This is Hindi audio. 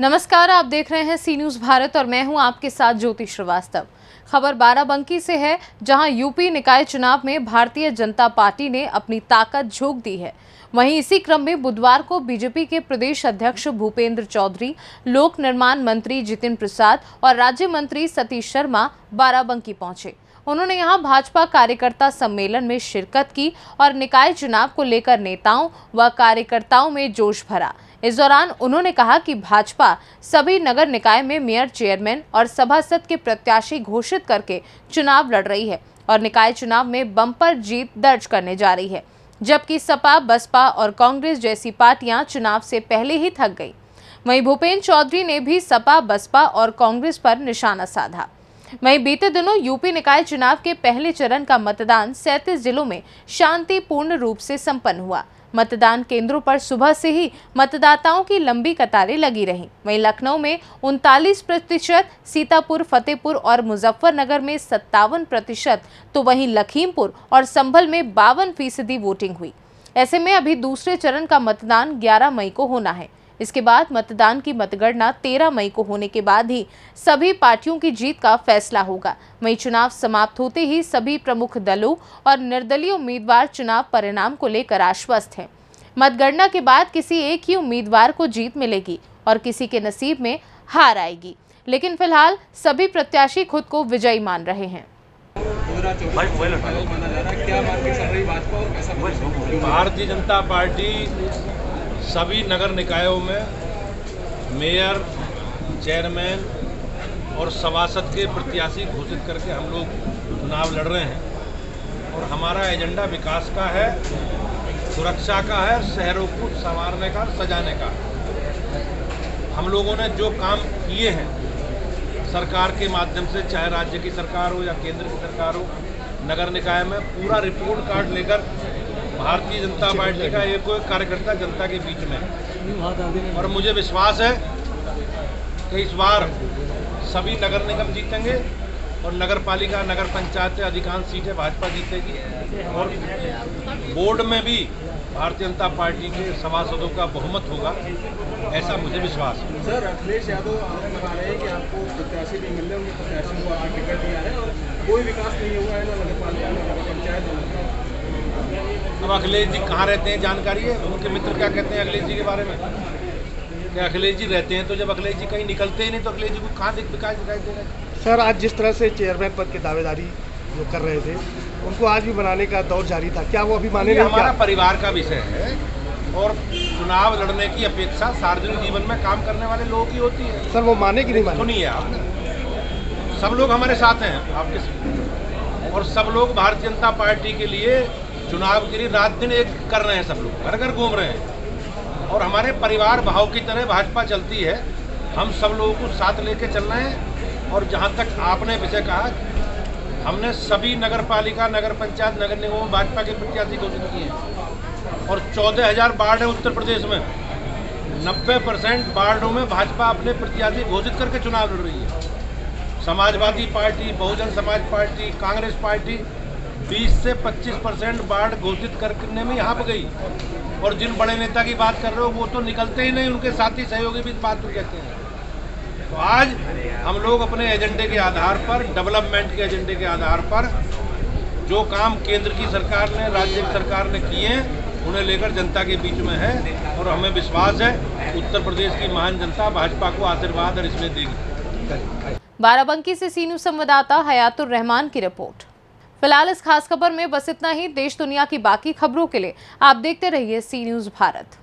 नमस्कार, आप देख रहे हैं सी न्यूज़ भारत और मैं हूं आपके साथ ज्योति श्रीवास्तव। खबर बाराबंकी से है, जहां यूपी निकाय चुनाव में भारतीय जनता पार्टी ने अपनी ताकत झोंक दी है। वहीं इसी क्रम में बुधवार को बीजेपी के प्रदेश अध्यक्ष भूपेंद्र चौधरी, लोक निर्माण मंत्री जितिन प्रसाद और राज्य मंत्री सतीश शर्मा बाराबंकी पहुंचे। उन्होंने यहां भाजपा कार्यकर्ता सम्मेलन में शिरकत की और निकाय चुनाव को लेकर नेताओं व कार्यकर्ताओं में जोश भरा। इस दौरान उन्होंने कहा कि भाजपा सभी नगर निकाय में मेयर, चेयरमैन और सभासद के प्रत्याशी घोषित करके चुनाव लड़ रही है और निकाय चुनाव में बम्पर जीत दर्ज करने जा रही है, जबकि सपा, बसपा और कांग्रेस जैसी पार्टियां चुनाव से पहले ही थक गई। वहीं भूपेंद्र चौधरी ने भी सपा, बसपा और कांग्रेस पर निशाना साधा। वहीं बीते दिनों यूपी निकाय चुनाव के पहले चरण का मतदान 37 जिलों में शांतिपूर्ण रूप से संपन्न हुआ। मतदान केंद्रों पर सुबह से ही मतदाताओं की लंबी कतारें लगी रहीं। वहीं लखनऊ में 39%, सीतापुर, फतेहपुर और मुजफ्फरनगर में 57%, तो वहीं लखीमपुर और संभल में 52% वोटिंग हुई। ऐसे में अभी दूसरे चरण का मतदान 11 मई को होना है। इसके बाद मतदान की मतगणना 13 मई को होने के बाद ही सभी पार्टियों की जीत का फैसला होगा। वहीं चुनाव समाप्त होते ही सभी प्रमुख दलों और निर्दलीय उम्मीदवार चुनाव परिणाम को लेकर आश्वस्त हैं। मतगणना के बाद किसी एक ही उम्मीदवार को जीत मिलेगी और किसी के नसीब में हार आएगी, लेकिन फिलहाल सभी प्रत्याशी खुद को विजयी मान रहे हैं। भारतीय जनता पार्टी सभी नगर निकायों में मेयर, चेयरमैन और सभासद के प्रत्याशी घोषित करके हम लोग चुनाव लड़ रहे हैं और हमारा एजेंडा विकास का है, सुरक्षा का है, शहरों को संवारने का, सजाने का। हम लोगों ने जो काम किए हैं सरकार के माध्यम से, चाहे राज्य की सरकार हो या केंद्र की सरकार हो, नगर निकाय में पूरा रिपोर्ट कार्ड लेकर भारतीय जनता पार्टी का एक कोई कार्यकर्ता जनता के बीच में, और मुझे विश्वास है कि इस बार सभी नगर निगम जीतेंगे और नगर पालिका, नगर पंचायत से अधिकांश सीटें भाजपा जीतेगी और बोर्ड में भी भारतीय जनता पार्टी के सभासदों का बहुमत होगा, ऐसा मुझे विश्वास है। सर, अखिलेश यादव आरोप लगा रहे हैं कि आपको प्रत्याशी नहीं मिल रहे, उनके प्रत्याशी को आपने टिकट दिया है और कोई विकास नहीं हुआ है, ना नगर पालिका, ना नगर पंचायत। अब अखिलेश जी कहाँ रहते हैं जानकारी है? उनके मित्र क्या कहते हैं अखिलेश जी के बारे में? क्या अखिलेश जी रहते हैं तो जब अखिलेश जी कहीं निकलते ही नहीं तो अखिलेश जी को कहाँ विकास दिखाई देगा? सर, आज जिस तरह से चेयरमैन पद की दावेदारी जो कर रहे थे, उनको आज भी बनाने का दौर जारी था, क्या वो अभी माने नहीं? हमारा परिवार का विषय है और चुनाव लड़ने की अपेक्षा सार्वजनिक जीवन में काम करने वाले लोगों की होती है। सर, वो माने कि नहीं माने? सुनिए, आप सब लोग हमारे साथ हैं आपके, और सब लोग भारतीय जनता पार्टी के लिए चुनाव के लिए रात दिन एक कर रहे हैं, सब लोग घर घर घूम रहे हैं और हमारे परिवार भाव की तरह भाजपा चलती है। हम सब लोगों को साथ लेके चल रहे हैं और जहां तक आपने विषय कहा, हमने सभी नगर पालिका, नगर पंचायत, नगर निगमों में भाजपा के प्रत्याशी घोषित किए हैं और 14,000 वार्ड है उत्तर प्रदेश में। 90% वार्डों में भाजपा अपने प्रत्याशी घोषित करके चुनाव लड़ रही है। Samajwadi party, Bahujan Samaj party, Congress party 20 से 25% वार्ड घोषित करने में यहाँ पर गई और जिन बड़े नेता की बात कर रहे हो वो तो निकलते ही नहीं, उनके साथी सहयोगी भी इस बात को कहते हैं। तो आज हम लोग अपने एजेंडे के आधार पर, डेवलपमेंट के एजेंडे के आधार पर जो काम केंद्र की सरकार ने, राज्य की सरकार ने किए हैं, उन्हें लेकर जनता के बीच में है और हमें विश्वास है उत्तर प्रदेश की महान जनता भाजपा को आशीर्वाद और इसमें देगी। बाराबंकी से सी न्यूज़ संवाददाता हयातुर रहमान की रिपोर्ट। फिलहाल इस खास खबर में बस इतना ही। देश दुनिया की बाकी खबरों के लिए आप देखते रहिए सी न्यूज़ भारत।